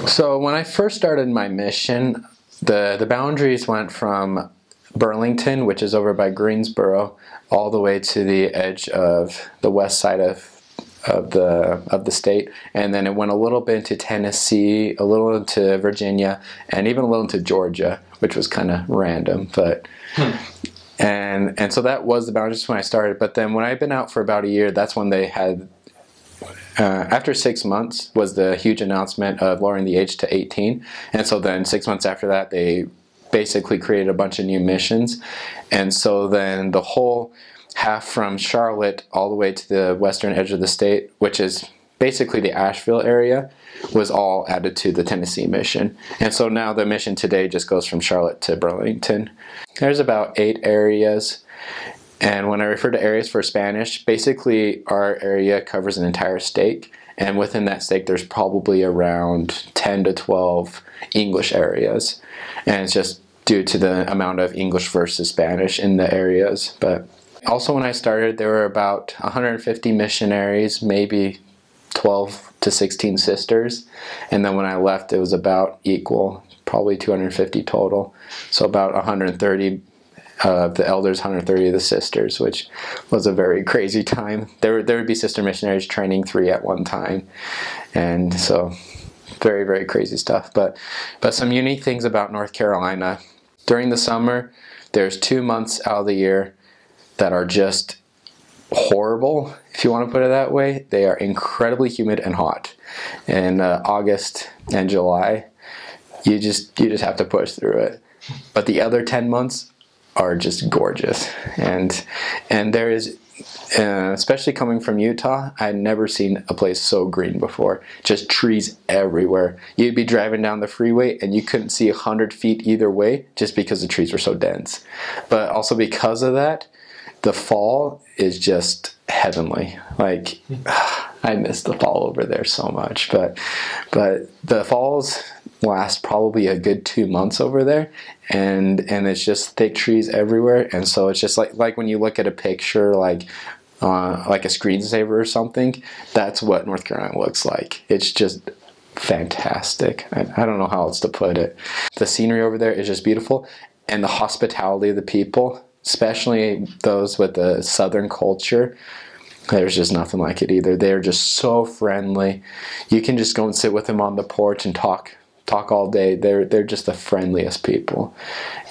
So when I first started my mission, the boundaries went from Burlington, which is over by Greensboro, all the way to the edge of the west side of the state, and then it went a little bit into Tennessee, a little into Virginia, and even a little into Georgia, which was kind of random, but and so that was the boundaries when I started. But then when I'd been out for about a year, that's when they had after 6 months was the huge announcement of lowering the age to 18, and so then 6 months after that they basically created a bunch of new missions. And so then the whole half from Charlotte all the way to the western edge of the state, which is basically the Asheville area, was all added to the Tennessee mission. And so now the mission today just goes from Charlotte to Burlington. There's about 8 areas. And when I refer to areas for Spanish, basically our area covers an entire state. And within that state, there's probably around 10 to 12 English areas. And it's just due to the amount of English versus Spanish in the areas. But also when I started, there were about 150 missionaries, maybe 12 to 16 sisters. And then when I left, it was about equal, probably 250 total. So about 130 of the elders, 130 of the sisters, which was a very crazy time. There would be sister missionaries training 3 at one time. And so very, very crazy stuff. But some unique things about North Carolina. During the summer, there's 2 months out of the year that are just horrible, if you want to put it that way. They are incredibly humid and hot. In August and July, you just have to push through it. But the other 10 months are just gorgeous. And there is, especially coming from Utah, I'd never seen a place so green before. Just trees everywhere. You'd be driving down the freeway and you couldn't see 100 feet either way just because the trees were so dense. But also because of that, the fall is just heavenly. Like, I miss the fall over there so much. But the falls last probably a good 2 months over there, and it's just thick trees everywhere. And so it's just like when you look at a picture like a screensaver or something, that's what North Carolina looks like. It's just fantastic. I don't know how else to put it. The scenery over there is just beautiful, and the hospitality of the people, especially those with the southern culture, there's just nothing like it either. They're just so friendly. You can just go and sit with them on the porch and talk all day. They're just the friendliest people,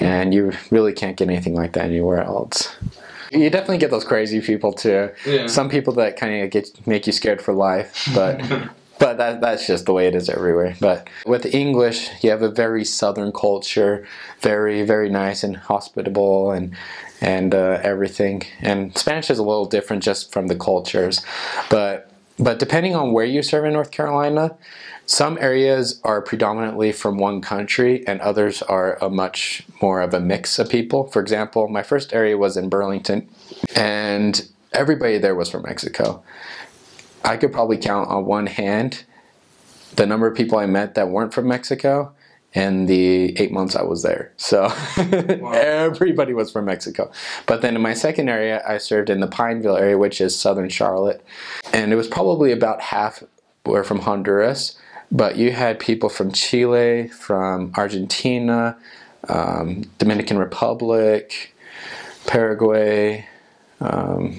and you really can't get anything like that anywhere else. You definitely get those crazy people too. Yeah. Some people that kind of make you scared for life, but that's just the way it is everywhere. But with English, you have a very southern culture, very, very nice and hospitable and everything. And Spanish is a little different just from the cultures, but depending on where you serve in North Carolina, some areas are predominantly from one country and others are a much more of a mix of people. For example, my first area was in Burlington, and everybody there was from Mexico. I could probably count on one hand the number of people I met that weren't from Mexico in the 8 months I was there. So wow. Everybody was from Mexico. But then in my second area, I served in the Pineville area, which is southern Charlotte. And it was probably about half were from Honduras. But you had people from Chile, from Argentina, Dominican Republic, Paraguay, of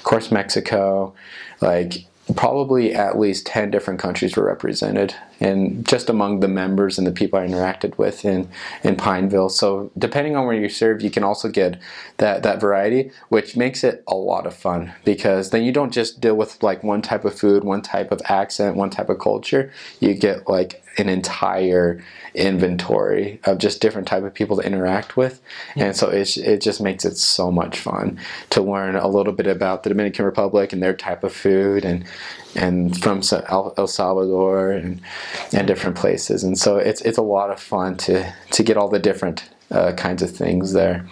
course Mexico, like probably at least 10 different countries were represented, and just among the members and the people I interacted with in Pineville. So depending on where you serve, you can also get that variety, which makes it a lot of fun, because then you don't just deal with like one type of food, one type of accent, one type of culture. You get like an entire inventory of just different type of people to interact with. And so it just makes it so much fun to learn a little bit about the Dominican Republic and their type of food, and from El Salvador and different places. And so it's a lot of fun to get all the different kinds of things there.